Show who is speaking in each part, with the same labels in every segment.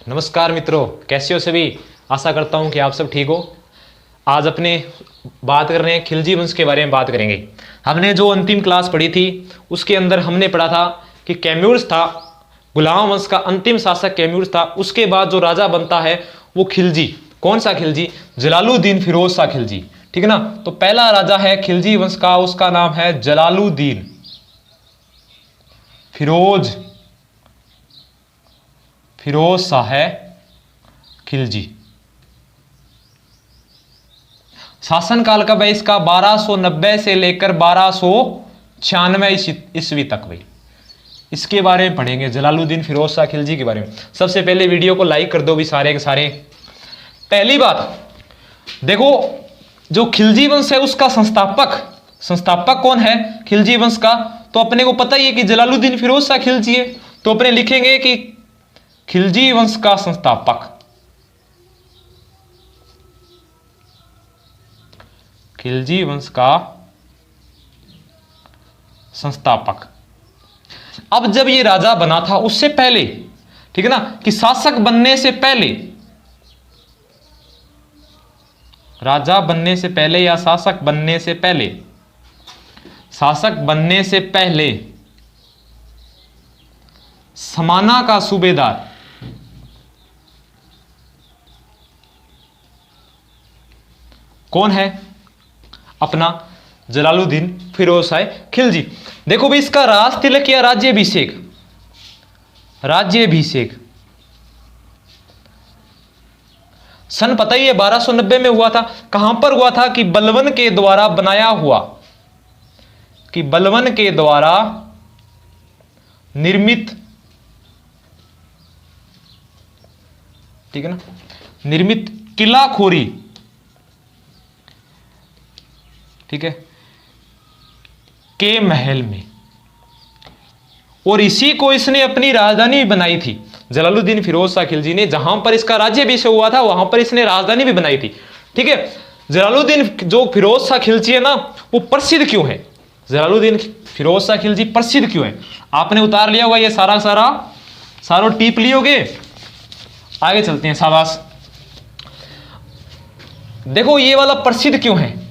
Speaker 1: नमस्कार मित्रों, कैसे हो सभी। आशा करता हूं कि आप सब ठीक हो। आज अपने बात कर रहे हैं खिलजी वंश के बारे में बात करेंगे। हमने जो अंतिम क्लास पढ़ी थी उसके अंदर हमने पढ़ा था कि कैम्यूर्स था, गुलाम वंश का अंतिम शासक कैम्यूर्स था। उसके बाद जो राजा बनता है वो खिलजी। कौन सा खिलजी? जलालुद्दीन फिरोज शाह खिलजी। ठीक है ना। तो पहला राजा है खिलजी वंश का, उसका नाम है जलालुद्दीन फिरोज शाह है खिलजी। शासनकाल कब है इसका? 1290 से लेकर 1296 ईस्वी तक भाई। इसके बारे में पढ़ेंगे, जलालुद्दीन फिरोज शाह खिलजी के बारे में। सबसे पहले वीडियो को लाइक कर दो भी सारे के सारे। पहली बात देखो, जो खिलजी वंश है उसका संस्थापक कौन है खिलजी वंश का? तो अपने को पता ही है कि जलालुद्दीन फिरोज शाह खिलजी है। तो अपने लिखेंगे कि खिलजी वंश का संस्थापक, खिलजी वंश का संस्थापक। अब जब ये राजा बना था उससे पहले, ठीक है ना, कि शासक बनने से पहले, राजा बनने से पहले या शासक बनने से पहले समाना का सूबेदार कौन है? अपना जलालुद्दीन फिरोज शाह खिलजी। देखो भी इसका राज तिलक या राज्यभिषेक सन पता ही है 1290 में हुआ था। कहां पर हुआ था? कि बलबन के द्वारा बनाया हुआ, कि बलबन के द्वारा निर्मित, ठीक है ना, निर्मित किला खोरी, ठीक है, के महल में। और इसी को इसने अपनी राजधानी भी बनाई थी। जलालुद्दीन फिरोज शाह खिलजी ने जहां पर इसका राज्याभिषेक हुआ था वहां पर इसने राजधानी भी बनाई थी। ठीक है। जलालुद्दीन जो फिरोज शाह खिलजी है ना, वो प्रसिद्ध क्यों है? जलालुद्दीन फिरोज शाह खिलजी प्रसिद्ध क्यों है? आपने उतार लिया होगा ये सारा टीप लियोगे। आगे चलते हैं, शाबाश। देखो ये वाला प्रसिद्ध क्यों है?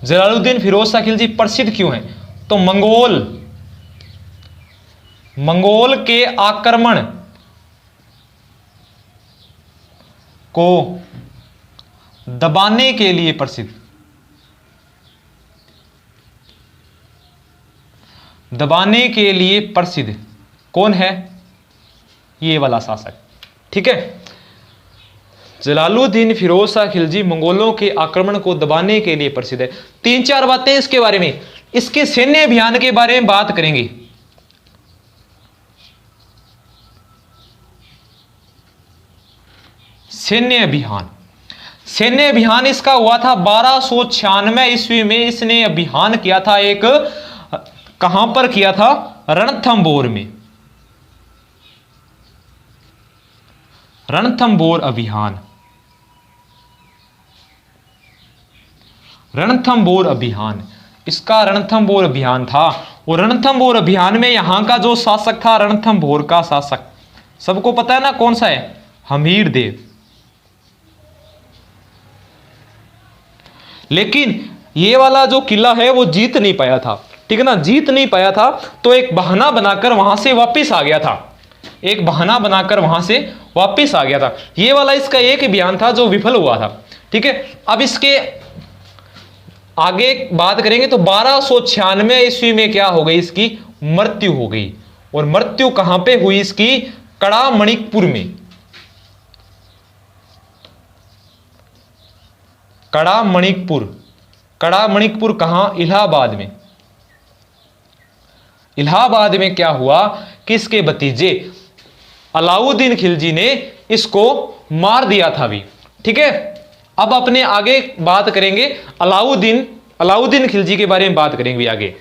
Speaker 1: जलालुद्दीन फिरोज शाह खिलजी प्रसिद्ध क्यों है? तो मंगोल के आक्रमण को दबाने के लिए प्रसिद्ध, कौन है? ये वाला शासक। ठीक है। जलालुद्दीन फिरोज शाह खिलजी मंगोलों के आक्रमण को दबाने के लिए प्रसिद्ध है। 3-4 बातें इसके बारे में। इसके सैन्य अभियान के बारे में बात करेंगे। सैन्य अभियान इसका हुआ था 1296 ईस्वी में। इसने अभियान किया था एक, कहां पर किया था? रणथंबोर में। रणथंबोर अभियान इसका रणथंबोर अभियान था। और रणथंबोर अभियान में यहां का जो शासक था, रणथंबोर का शासक, सबको पता है ना कौन सा है? हमीर देव। लेकिन ये वाला जो किला है वो जीत नहीं पाया था। ठीक है ना, जीत नहीं पाया था। तो एक बहाना बनाकर वहां से वापस आ गया था। ये वाला इसका एक अभियान था जो विफल हुआ था। ठीक है। अब इसके आगे बात करेंगे तो 1296 ईस्वी में क्या हो गई? इसकी मृत्यु हो गई। और मृत्यु कहां पे हुई इसकी? कड़ामणिकपुर में। कड़ामणिकपुर कहां? इलाहाबाद में। इलाहाबाद में क्या हुआ कि इसके भतीजे अलाउद्दीन खिलजी ने इसको मार दिया था भी। ठीक है। अब अपने आगे बात करेंगे अलाउद्दीन खिलजी के बारे में बात करेंगे भी आगे।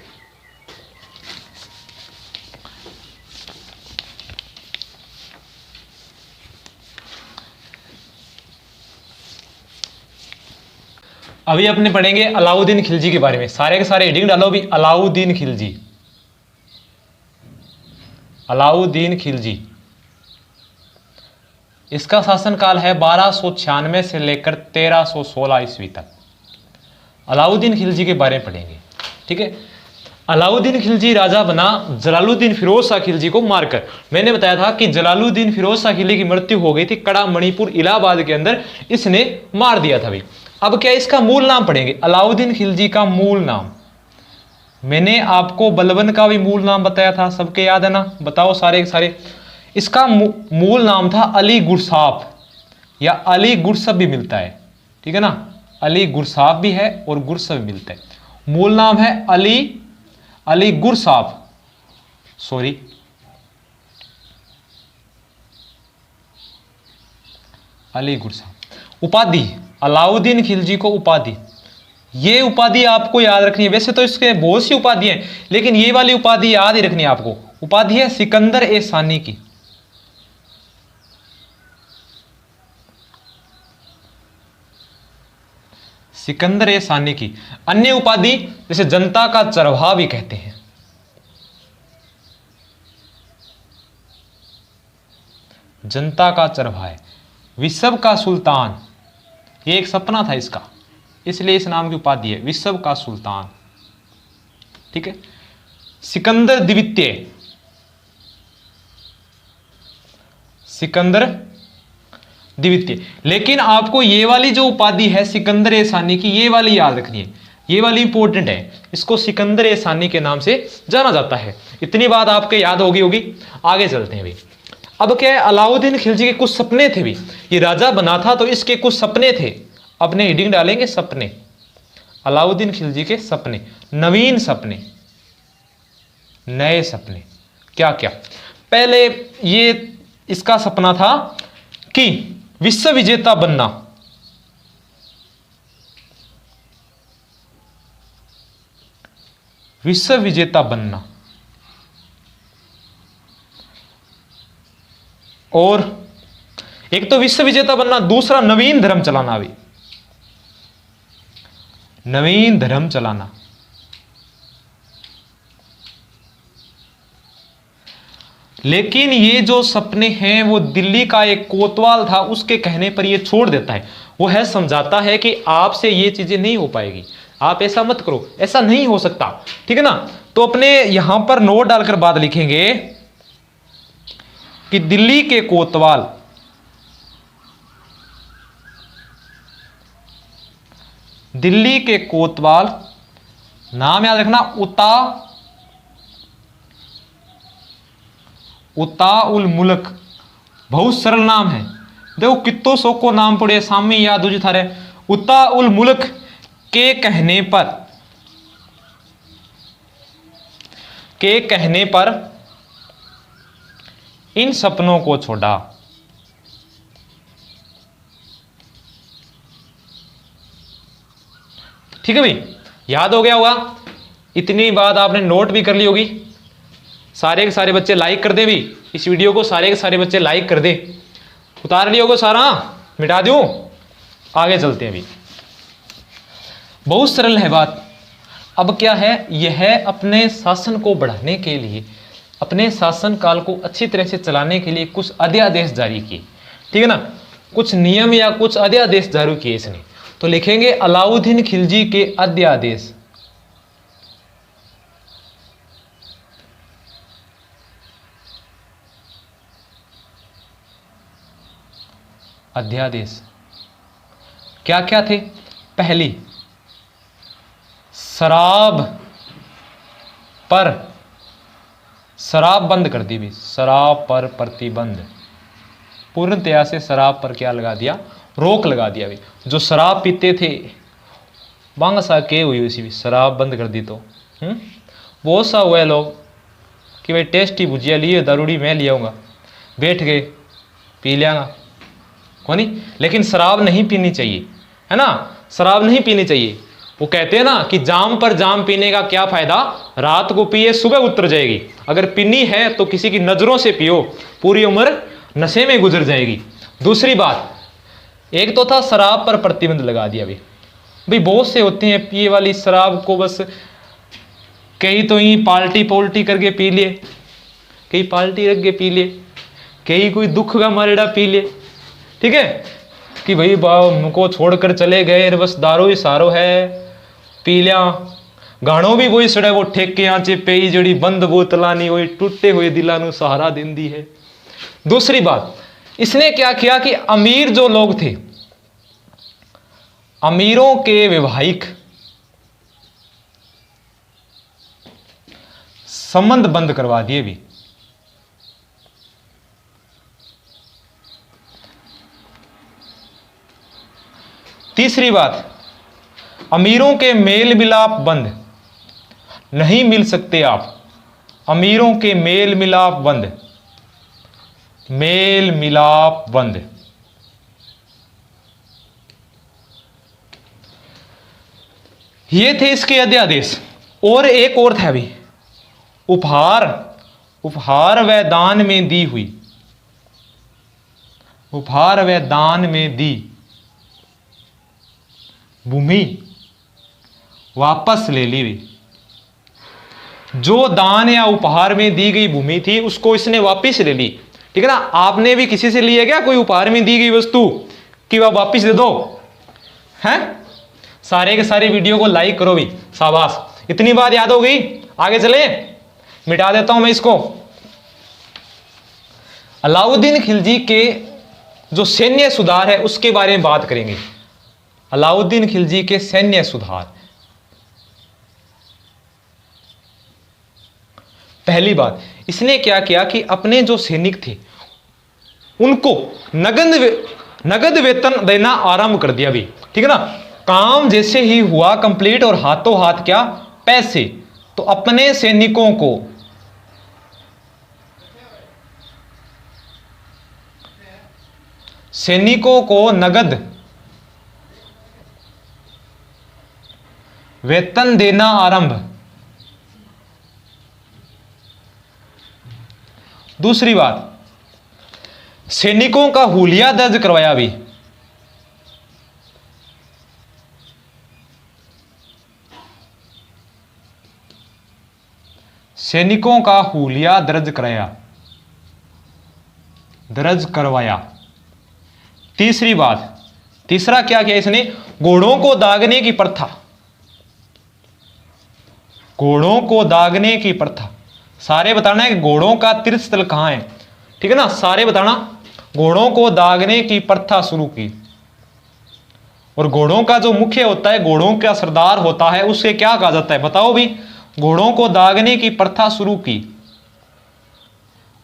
Speaker 1: अभी अपने पढ़ेंगे अलाउद्दीन खिलजी के बारे में। सारे के सारे हेडिंग डालो भी, अलाउद्दीन खिलजी। इसका शासनकाल है 1296 से लेकर 1316 ईस्वी तक। अलाउद्दीन खिलजी के बारे में पढ़ेंगे, ठीक है। अलाउद्दीन खिलजी राजा बना जलालुद्दीन फिरोज शाह खिलजी को मारकर। मैंने बताया था कि जलालुद्दीन फिरोज शाह खिलजी की मृत्यु हो गई थी कड़ा मणिपुर इलाहाबाद के अंदर, इसने मार दिया था भाई। अब क्या इसका मूल नाम पढ़ेंगे, अलाउद्दीन खिलजी का मूल नाम। मैंने आपको बलबन का भी मूल नाम बताया था, सबके याद है ना, बताओ सारे सारे। इसका मूल नाम था अली गुरसाफ या अली गुरसफ भी मिलता है, ठीक है ना, अली गुरसाफ भी है और गुरसफ भी मिलता है। मूल नाम है अली गुरसाफ, सॉरी अली गुरसाफ। उपाधि, अलाउद्दीन खिलजी को उपाधि, ये उपाधि आपको याद रखनी है। वैसे तो इसके बहुत सी उपाधि हैं, लेकिन ये वाली उपाधि याद ही रखनी है आपको। उपाधि है सिकंदर ए सानी की। सिकंदर ए सानी की। अन्य उपाधि जैसे जनता का चरवाहा भी कहते हैं, जनता का चरवाहा है। विश्व का सुल्तान, ये एक सपना था इसका, इसलिए इस नाम की उपाधि है विश्व का सुल्तान, ठीक है। सिकंदर द्वितीय, सिकंदर द्वितीय। लेकिन आपको ये वाली जो उपाधि है सिकंदर ए सानी की, ये वाली याद रखनी है, ये वाली इंपॉर्टेंट है। इसको सिकंदर ए सानी के नाम से जाना जाता है। इतनी बात आपके याद होगी। आगे चलते हैं भाई। अब क्या है, अलाउद्दीन खिलजी के कुछ सपने थे भी। ये राजा बना था तो इसके कुछ सपने थे, अपने हेडिंग डालेंगे सपने। अलाउद्दीन खिलजी के सपने, नवीन सपने, नए सपने। क्या क्या, पहले ये इसका सपना था कि विश्व विजेता बनना। विश्व विजेता बनना और एक तो विश्व विजेता बनना, दूसरा नवीन धर्म चलाना। भी नवीन धर्म चलाना। लेकिन ये जो सपने हैं वो दिल्ली का एक कोतवाल था, उसके कहने पर ये छोड़ देता है। वो है समझाता है कि आपसे ये चीजें नहीं हो पाएगी, आप ऐसा मत करो, ऐसा नहीं हो सकता, ठीक है ना। तो अपने यहां पर नोट डालकर बात लिखेंगे कि दिल्ली के कोतवाल, दिल्ली के कोतवाल, नाम याद रखना उता उल मुल्क। बहुत सरल नाम है, देखो कितो सो को नाम पड़े सामने याद हो जी थारे। उता उल मुल्क के कहने पर इन सपनों को छोड़ा। ठीक है भाई, याद हो गया होगा। इतनी बात आपने नोट भी कर ली होगी। सारे के सारे बच्चे लाइक कर दे भी इस वीडियो को, सारे के सारे बच्चे लाइक कर दे। उतार लिया होगा सारा, मिटा दूं। आगे चलते हैं अभी, बहुत सरल है बात। अब क्या है, यह अपने शासन को बढ़ाने के लिए, अपने शासन काल को अच्छी तरह से चलाने के लिए कुछ अध्यादेश जारी किए, ठीक है ना। कुछ नियम या कुछ अध्यादेश जारी किए इसने। तो लिखेंगे अलाउद्दीन खिलजी के अध्यादेश। अध्यादेश क्या क्या थे? पहली, शराब बंद कर दी भी, शराब पर प्रतिबंध। पूर्णतया से शराब पर क्या लगा दिया? रोक लगा दिया भी। जो शराब पीते थे बांग सा के हुई उसी भी शराब बंद कर दी तो बहुत सा हुए लोग कि भाई टेस्टी भुजिया लिए, दारूड़ी मैं ले आऊँगा, बैठ गए पी लिया कोनी। लेकिन शराब नहीं पीनी चाहिए, है ना, शराब नहीं पीनी चाहिए। वो कहते हैं ना कि जाम पर जाम पीने का क्या फायदा, रात को पिए सुबह उतर जाएगी। अगर पीनी है तो किसी की नजरों से पियो, पूरी उम्र नशे में गुजर जाएगी। दूसरी बात, एक तो था शराब पर प्रतिबंध लगा दिया भाई बहुत से होते हैं पिए वाली शराब को बस कई तो ही पाल्टी करके पी लिए, कई पाल्टी रख के पी लिए, कई कोई दुख का मारेड़ा पी लिए, ठीक है, कि भाई मुझको छोड़कर चले गए, बस दारू ही सारो है पी लिया। गानों भी वही सड़े, वो ठेके आंचे पे जड़ी बंद बोतलानी, वही टूटे हुए दिलानू सहारा देंदी है। दूसरी बात, इसने क्या किया कि अमीर जो लोग थे, अमीरों के वैवाहिक संबंध बंद करवा दिए भी। तीसरी बात, अमीरों के मेल मिलाप बंद, नहीं मिल सकते आप, अमीरों के मेल मिलाप बंद, मेल मिलाप बंद। ये थे इसके अध्यादेश। और एक और था भी, उपहार, उपहार व दान में दी हुई, उपहार व दान में दी भूमि वापस ले ली भी। जो दान या उपहार में दी गई भूमि थी उसको इसने वापस ले ली। ठीक है ना, आपने भी किसी से लिया क्या कोई उपहार में दी गई वस्तु कि वह वापस दे दो? हैं? सारे के सारे वीडियो को लाइक करो भी, शाबाश। इतनी बात याद हो गई, आगे चले, मिटा देता हूं मैं इसको। अलाउद्दीन खिलजी के जो सैन्य सुधार है उसके बारे में बात करेंगे। अलाउद्दीन खिलजी के सैन्य सुधार। पहली बात, इसने क्या किया कि अपने जो सैनिक थे उनको नगद वेतन देना आरंभ कर दिया भी। ठीक है ना, काम जैसे ही हुआ कंप्लीट और हाथों हाथ क्या, पैसे। तो अपने सैनिकों को नगद वेतन देना आरंभ। दूसरी बात, सैनिकों का हुलिया दर्ज करवाया भी। सैनिकों का हुलिया दर्ज करवाया। तीसरी बात, तीसरा क्या किया इसने, घोड़ों को दागने की प्रथा, घोड़ों को दागने की प्रथा। सारे बताना है कि घोड़ों का तीर्थ स्थल कहां है। ठीक है ना, सारे बताना। घोड़ों को दागने की प्रथा शुरू की। और घोड़ों का जो मुख्य होता है, घोड़ों का सरदार होता है, उसे क्या कहा जाता है बताओ भी? घोड़ों को दागने की प्रथा शुरू की।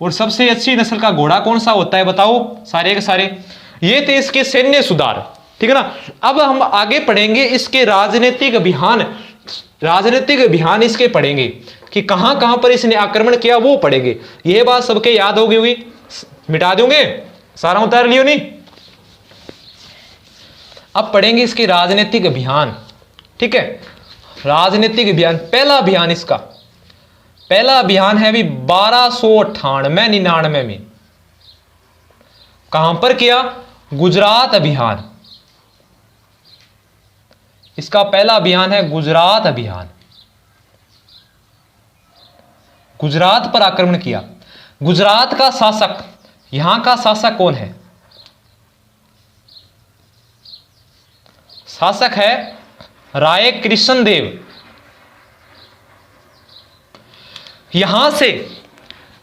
Speaker 1: और सबसे अच्छी नस्ल का घोड़ा कौन सा होता है बताओ सारे के सारे? ये थे इसके सैन्य सुधार। ठीक है ना, अब हम आगे पढ़ेंगे इसके राजनीतिक अभियान। राजनीतिक अभियान इसके पढ़ेंगे कि कहां कहां पर इसने आक्रमण किया, वो पढ़ेंगे। यह बात सबके याद हो गई होगी, मिटा दोगे, सारा उतार लियो नहीं। अब पढ़ेंगे इसके राजनीतिक अभियान। ठीक है, राजनीतिक अभियान। पहला अभियान इसका, पहला अभियान है भी 1298-99 में। कहां पर किया? गुजरात अभियान। इसका पहला अभियान है गुजरात अभियान। गुजरात पर आक्रमण किया। गुजरात का शासक, यहां का शासक कौन है? शासक है राय कृष्ण देव। यहां से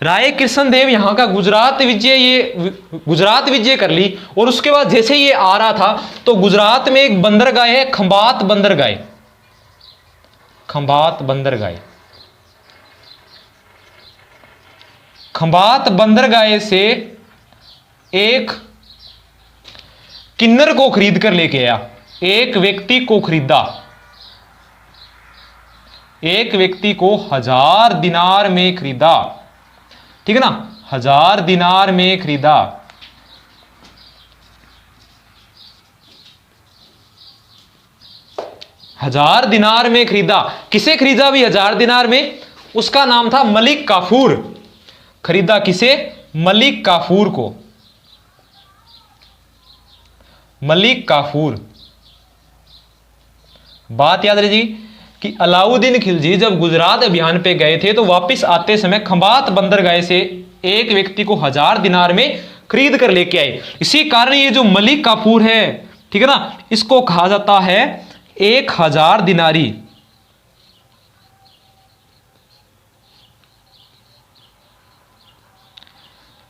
Speaker 1: राय कृष्ण देव यहां का गुजरात विजय कर ली। और उसके बाद जैसे ये आ रहा था तो गुजरात में एक बंदरगाह है, खंबात बंदरगाह। खंबात बंदरगाह, खंबात बंदरगाह से एक किन्नर को खरीद कर लेके आया। एक व्यक्ति को खरीदा, एक व्यक्ति को 1000 दिनार में खरीदा। ठीक है ना, 1000 दिनार में खरीदा। हजार दिनार में खरीदा। किसे खरीदा भी 1000 दिनार में? उसका नाम था मलिक काफूर। खरीदा किसे? मलिक काफूर को। मलिक काफूर। बात याद रही कि अलाउद्दीन खिलजी जब गुजरात अभियान पे गए थे तो वापस आते समय खंबात बंदरगाह से एक व्यक्ति को 1000 दिनार में खरीद कर लेके आए। इसी कारण ये जो मलिक काफूर है, ठीक है ना, इसको कहा जाता है 1000 दिनारी।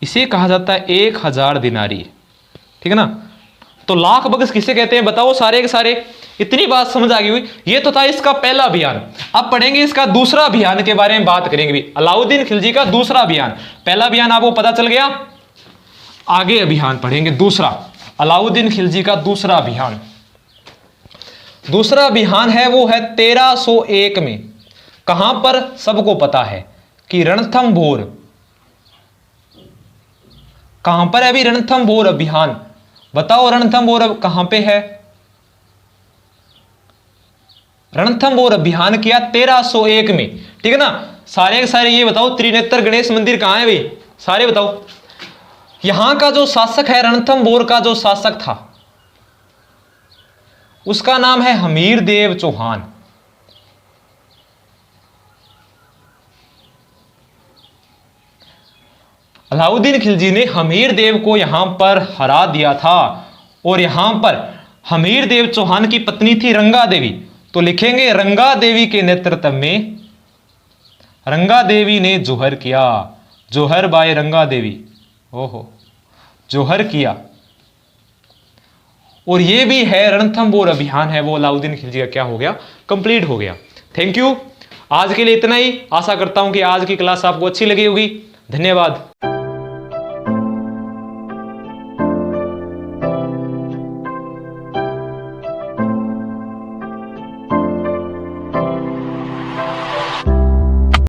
Speaker 1: इसे कहा जाता है 1000 दिनारी, ठीक है ना। तो लाख बख्श किसे कहते हैं बताओ सारे के सारे। इतनी बात समझ आ गई हुई। ये तो था इसका पहला अभियान। अब पढ़ेंगे इसका दूसरा अभियान के बारे में बात करेंगे भी। अलाउद्दीन खिलजी का दूसरा अभियान। पहला अभियान आपको पता चल गया, आगे अभियान पढ़ेंगे दूसरा, अलाउद्दीन खिलजी का दूसरा अभियान। दूसरा अभियान है वो है 1301 में। कहां पर सबको पता है कि रणथंभौर। कहां पर है अभी रणथंभौर अभियान, बताओ रणथंभौर कहां पे है। रणथंभौर अभियान किया 1301 में, ठीक है ना। सारे के सारे ये बताओ त्रिनेत्र गणेश मंदिर कहां है भाई, सारे बताओ। यहां का जो शासक है, रणथंभौर का जो शासक था, उसका नाम है हमीर देव चौहान। अलाउद्दीन खिलजी ने हमीर देव को यहां पर हरा दिया था। और यहां पर हमीर देव चौहान की पत्नी थी रंगा देवी। तो लिखेंगे रंगा देवी के नेतृत्व में, रंगा देवी ने जोहर किया। जोहर बाय रंगा देवी, ओहो जोहर किया। और ये भी है रणथंभौर अभियान है वो अलाउद्दीन खिलजी का क्या हो गया, कंप्लीट हो गया। Thank you. आज के लिए इतना ही। आशा करता हूं कि आज की क्लास आपको अच्छी लगी होगी। धन्यवाद।